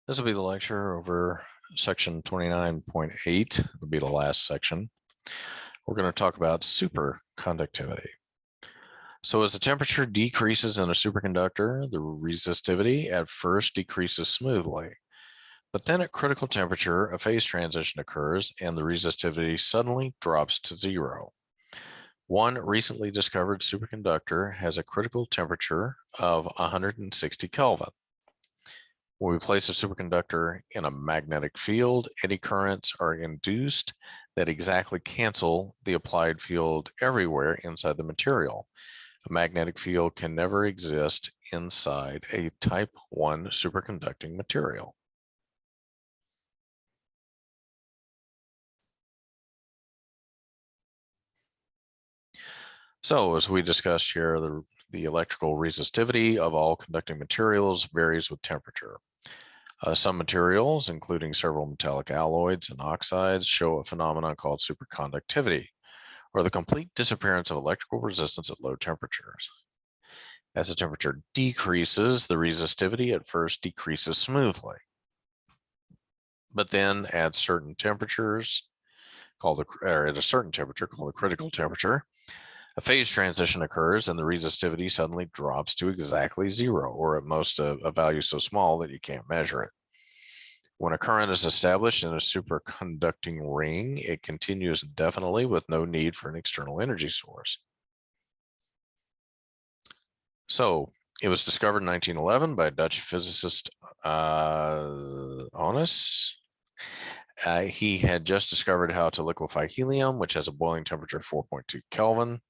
This will be the lecture over section 29.8. It'll be the last section. We're going to talk about superconductivity. So as the temperature decreases in a superconductor, the resistivity at first decreases smoothly. But then at critical temperature, a phase transition occurs and the resistivity suddenly drops to zero. One recently discovered superconductor has a critical temperature of 160 Kelvin. When we place a superconductor in a magnetic field, eddy currents are induced that exactly cancel the applied field everywhere inside the material. A magnetic field can never exist inside a type 1 superconducting material. So as we discussed here, the electrical resistivity of all conducting materials varies with temperature. Some materials, including several metallic alloys and oxides, show a phenomenon called superconductivity, or the complete disappearance of electrical resistance at low temperatures. As the temperature decreases, the resistivity at first decreases smoothly. But then at certain temperatures, at a certain temperature called the critical temperature, a phase transition occurs and the resistivity suddenly drops to exactly zero, or at most a value so small that you can't measure it. When a current is established in a superconducting ring, it continues indefinitely with no need for an external energy source. So it was discovered in 1911 by Dutch physicist Onnes. He had just discovered how to liquefy helium, which has a boiling temperature of 4.2 Kelvin.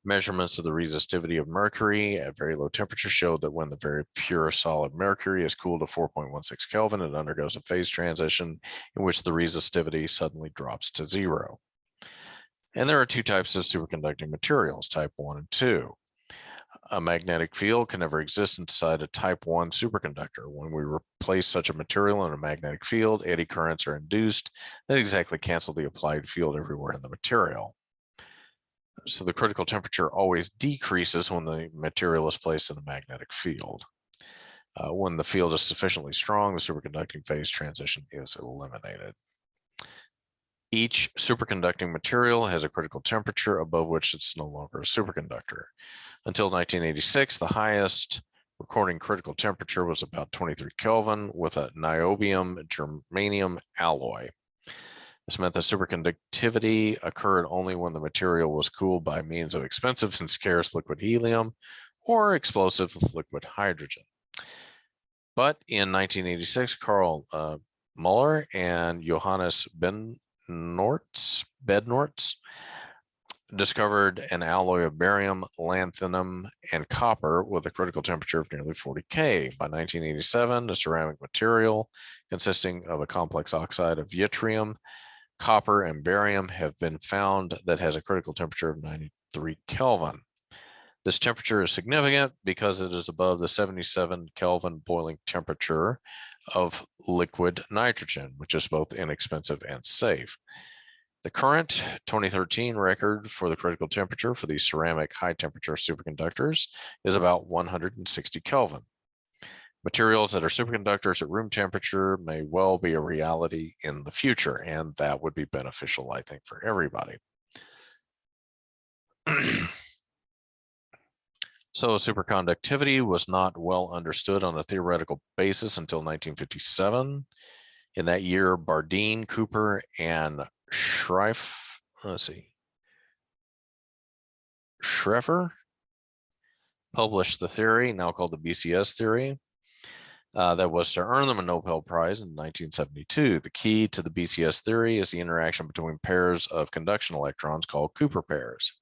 Measurements of the resistivity of mercury at very low temperature showed that when the very pure solid mercury is cooled to 4.16 Kelvin, it undergoes a phase transition in which the resistivity suddenly drops to zero. And there are two types of superconducting materials, type 1 and 2. A magnetic field can never exist inside a type 1 superconductor. When we replace such a material in a magnetic field, eddy currents are induced that exactly cancel the applied field everywhere in the material. So the critical temperature always decreases when the material is placed in a magnetic field. When the field is sufficiently strong, the superconducting phase transition is eliminated. Each superconducting material has a critical temperature above which it's no longer a superconductor. Until 1986, the highest recording critical temperature was about 23 Kelvin with a niobium germanium alloy. This meant that superconductivity occurred only when the material was cooled by means of expensive and scarce liquid helium or explosive liquid hydrogen. But in 1986, Carl Muller and Johannes Bednortz discovered an alloy of barium, lanthanum, and copper with a critical temperature of nearly 40 K. By 1987, a ceramic material consisting of a complex oxide of yttrium, copper, and barium have been found that has a critical temperature of 93 Kelvin. This temperature is significant because it is above the 77 Kelvin boiling temperature of liquid nitrogen, which is both inexpensive and safe. The current 2013 record for the critical temperature for these ceramic high temperature superconductors is about 160 Kelvin. Materials that are superconductors at room temperature may well be a reality in the future, and that would be beneficial, I think, for everybody. So superconductivity was not well understood on a theoretical basis until 1957. In that year, Bardeen, Cooper, and Schrieffer published the theory, now called the BCS theory, that was to earn them a Nobel Prize in 1972. The key to the BCS theory is the interaction between pairs of conduction electrons called Cooper pairs,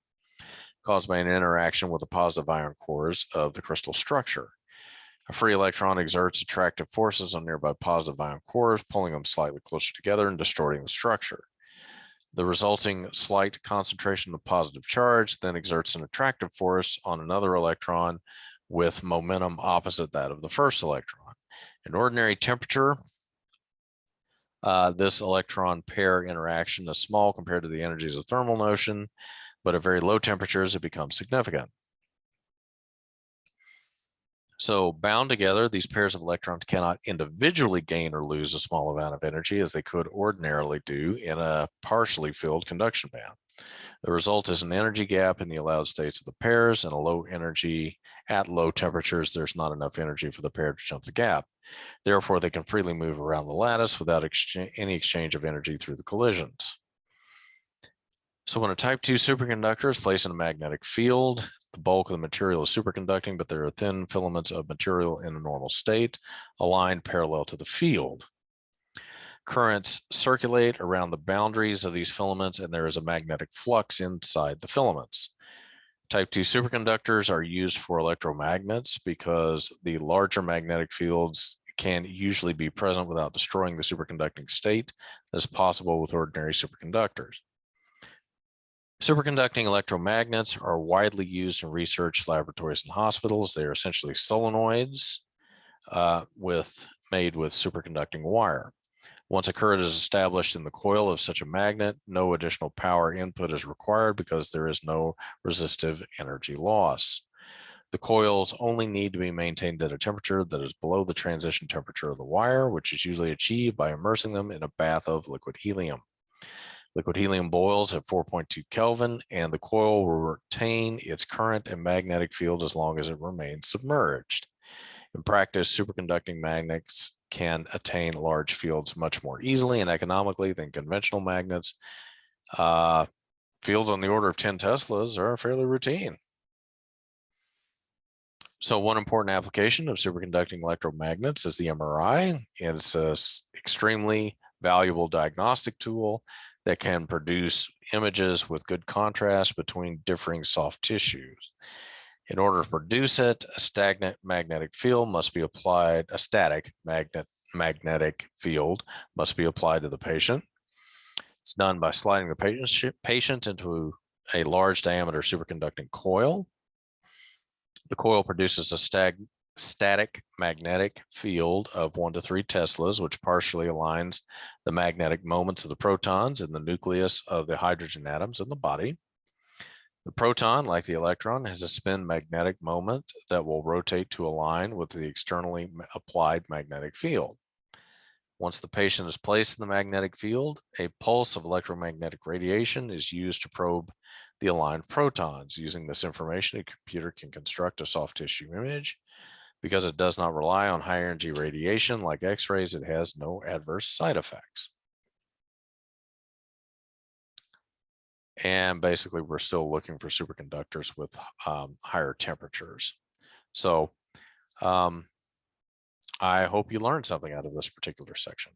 caused by an interaction with the positive ion cores of the crystal structure. A free electron exerts attractive forces on nearby positive ion cores, pulling them slightly closer together and distorting the structure. The resulting slight concentration of positive charge then exerts an attractive force on another electron with momentum opposite that of the first electron. At ordinary temperature, this electron pair interaction is small compared to the energies of thermal motion, but at very low temperatures, it becomes significant. So bound together, these pairs of electrons cannot individually gain or lose a small amount of energy as they could ordinarily do in a partially filled conduction band. The result is an energy gap in the allowed states of the pairs and a low energy at low temperatures. There's not enough energy for the pair to jump the gap. Therefore, they can freely move around the lattice without any exchange of energy through the collisions. So when a type 2 superconductor is placed in a magnetic field, the bulk of the material is superconducting, but there are thin filaments of material in a normal state aligned parallel to the field. Currents circulate around the boundaries of these filaments, and there is a magnetic flux inside the filaments. Type 2 superconductors are used for electromagnets because the larger magnetic fields can usually be present without destroying the superconducting state as possible with ordinary superconductors. Superconducting electromagnets are widely used in research laboratories and hospitals. They are essentially solenoids made with superconducting wire. Once a current is established in the coil of such a magnet, no additional power input is required because there is no resistive energy loss. The coils only need to be maintained at a temperature that is below the transition temperature of the wire, which is usually achieved by immersing them in a bath of liquid helium. Liquid helium boils at 4.2 Kelvin, and the coil will retain its current and magnetic field as long as it remains submerged. In practice, superconducting magnets can attain large fields much more easily and economically than conventional magnets. Fields on the order of 10 Teslas are fairly routine. So one important application of superconducting electromagnets is the MRI. It's an extremely valuable diagnostic tool that can produce images with good contrast between differing soft tissues. In order to produce it, a stagnant magnetic field must be applied, a static magnetic field must be applied to the patient. It's done by sliding the patient into a large diameter superconducting coil. The coil produces a static magnetic field of 1 to 3 Teslas, which partially aligns the magnetic moments of the protons in the nucleus of the hydrogen atoms in the body. The proton, like the electron, has a spin magnetic moment that will rotate to align with the externally applied magnetic field. Once the patient is placed in the magnetic field, a pulse of electromagnetic radiation is used to probe the aligned protons. Using this information, a computer can construct a soft tissue image. Because it does not rely on high energy radiation like X-rays, it has no adverse side effects. And basically, we're still looking for superconductors with higher temperatures. So I hope you learned something out of this particular section.